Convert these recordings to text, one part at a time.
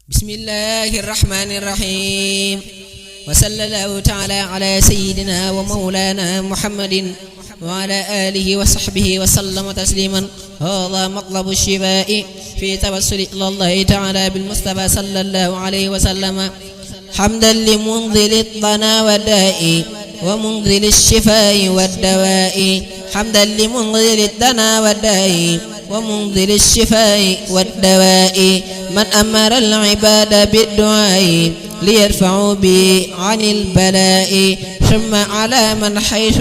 بسم الله الرحمن الرحيم. وصلى الله تعالى على سيدنا ومولانا محمد وعلى آله وصحبه وسلم تسليما. هذا مطلب الشفاء في توسل إلى الله تعالى بالمصطفى صلى الله عليه وسلم. حمدا لمنزل الطنا والداء ومنزل الشفاء والدواء. حمدا لمنزل الطنا والداء ومنزل الشفاء والدواء. من أمر العباد بالدعاء ليرفعوا به عن البلاء. ثم على من حيث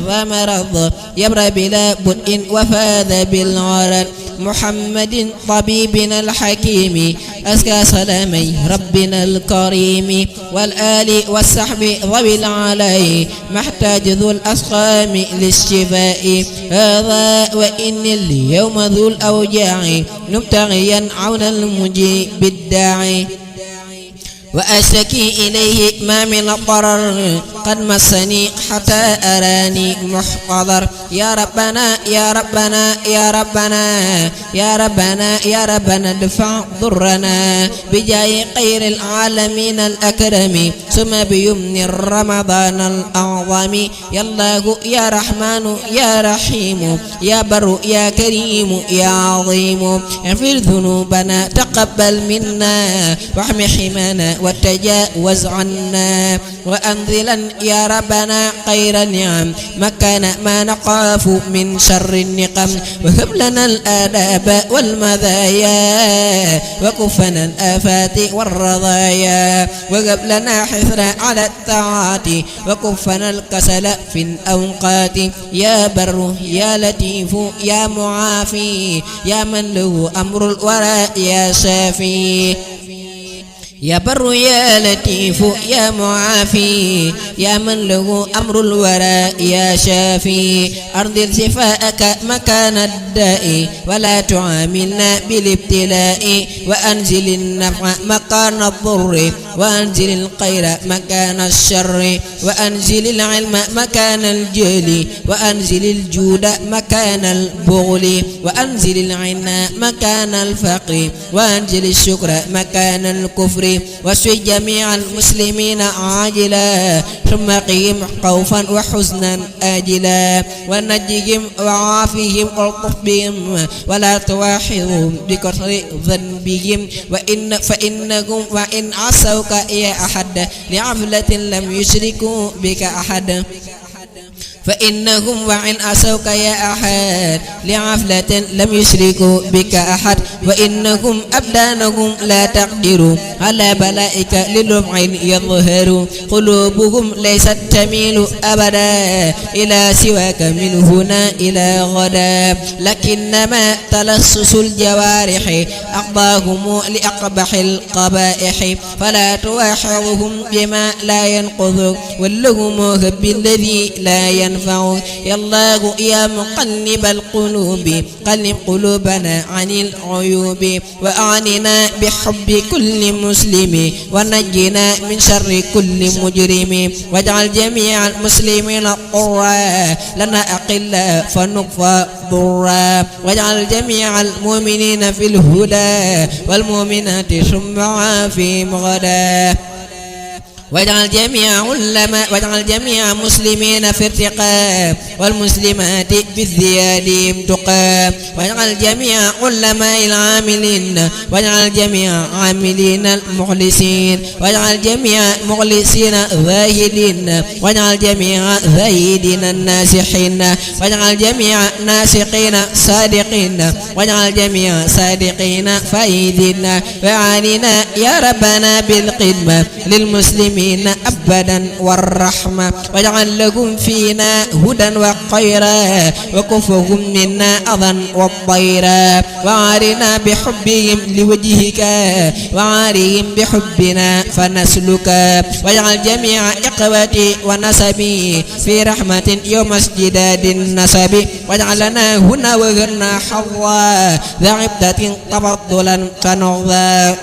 ذا مرض يبرى بلا بدء وفاذ بالعرض. محمد طبيبنا الحكيم أزكى سلامي ربنا الكريم. والآل والصحب ذوي العلاء محتاج ذو الأسقام للشفاء. هذا وإن اليوم ذو الأوجاع مبتغيا عون المجيب الداعي. وأشتكي إليه ما من الضرر قد مسني حتى أراني محتضر. يا ربنا يا ربنا يا ربنا يا ربنا يا ربنا ادفع ضرنا بجاه خير العالمين الأكرم ثم بيمن رمضان الأعظم. يا الله يا رحمن يا رحيم يا بر يا كريم يا عظيم. اغفر ذنوبنا تقبل منا واحم حمانا وتجاوز عنا. وأنزلا يا ربنا خير النعم مكان ما نخاف من شر النقم. وهب لنا الآداب والمذايا وكفنا الآفات والرضايا. وهب لنا حثر على الطاعات وكفنا الكسل في الأوقات. يا بر يا لطيف يا معافي يا من له أمر الورى يا شافي. يا بر يا لطيف يا معافي يا من له أمر الورى يا شافي. أرض شفاءك مكان الداء ولا تعاملنا بالابتلاء. وأنزل النفع مكان الضر وأنزل الخير مكان الشر. وأنزل العلم مكان الجهل وأنزل الجود مكان البغل. وأنزل العنا مكان الفقر وأنزل الشكر مكان الكفر. واشف جميع المسلمين عاجلا ثم قهم خوفا وحزنا آجلا. ونجهم وعافهم والطف بهم ولا تواحظهم بكثر ذنبهم. فإنهم وإن عصوك يا أحد لعفلة لم يشركوا بك أحد. فإنهم وإن عصوك يا أحد لعفلة لم يشركوا بك أحد. وإنهم أبدانهم لا تقدر على بلائك للرفع يظهر. قلوبهم ليست تميل أبدا إلى سواك من هنا إلى غدا. لكنما تلصص الجوارح أقضاهم لأقبح القبائح. فلا تواحظهم بما لا ينقذ ولهم هب الذي لا ينفع. يا الله يا مقلب القلوب قلب قلوبنا عن العيوب. وأعننا بحب كل مسلم ونجنا من شر كل مجرم. واجعل جميع المسلمين قرا لنا أقلا فنكفى ضرا. واجعل جميع المؤمنين في الهدى والمؤمنات ثم عافهم غدا. واجعل جميع مسلمين في ارتقاء والمسلمات بالزياد تقى. واجعل جميع علماء العاملين واجعل جميع عاملين المخلصين. واجعل جميع مخلصين زاهدين واجعل جميع زاهدين الناسحين. واجعل جميع ناسقين صادقين واجعل جميع صادقين فايدين. وعاننا يا ربنا بالقدمة للمسلمين أبدا والرحمة. واجعل لهم فينا هدى وخيرا وكفهم منا أذى والضيرا. وعارنا بحبهم لوجهك وعارهم بحبنا فنسلك. واجعل جميع إخوتي ونسبي في رحمة يوم ازدياد النسب. واجعلنا هنا وغرنا حظا ذا عبدة تفضلا فنغضا.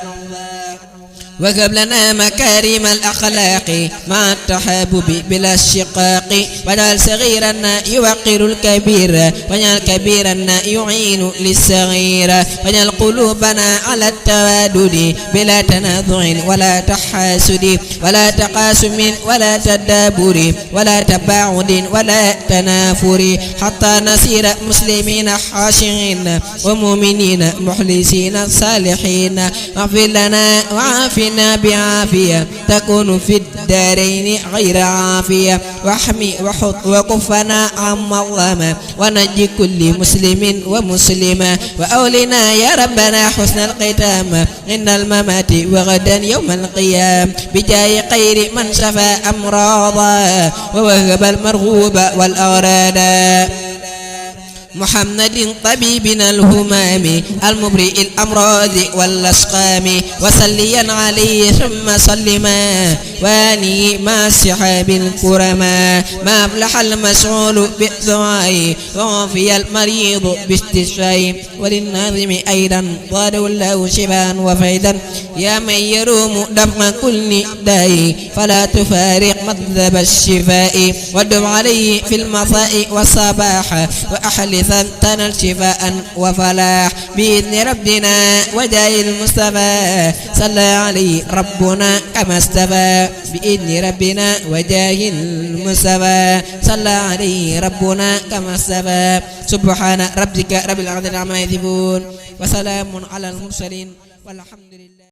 وهب لنا مكارم الأخلاق مع التحابب بلا الشقاق واجعل صغيرنا يوقر الكبير واجعل كبيرنا يعين للصغير واجعل قلوبنا على التوادد بلا تنازع ولا تحاسد ولا تقاسم ولا تدابر ولا تباعد ولا تنافر حتى نصير مسلمين خاشعين ومؤمنين مخلصين صالحين واغفر لنا وعافنا بعافية تكون في الدارين غير عافية واحمي وحط وكفنا عما ظلم ونجي كل مسلم ومسلمة وأولنا يا ربنا حسن الختام إن الممات وغدا يوم القيام بجاه خير من شفى أمراضا ووهب المرغوب والأغراض محمد طبيبنا الهمام المبرئ الأمراض والأسقام وصليا عليه ثم سلما واني مع السحاب الكرما ما أفلح المسعول بالدعاء وعافي المريض باستشفاء وللناظم أيضا ضاد له شفاء وفيدا يا من يروم دفع كل داء فلا تفارق مذهب الشفاء ودم عليه في المساء والصباح وأحل تنل شفاء وفلاح بإذن ربنا وجاه المصطفى صلى عليه ربنا كما استفى بإذن ربنا وجاه المصطفى صلى عليه ربنا كما استفى سبحان ربك رب العزة عما يصفون وسلام على المرسلين والحمد لله.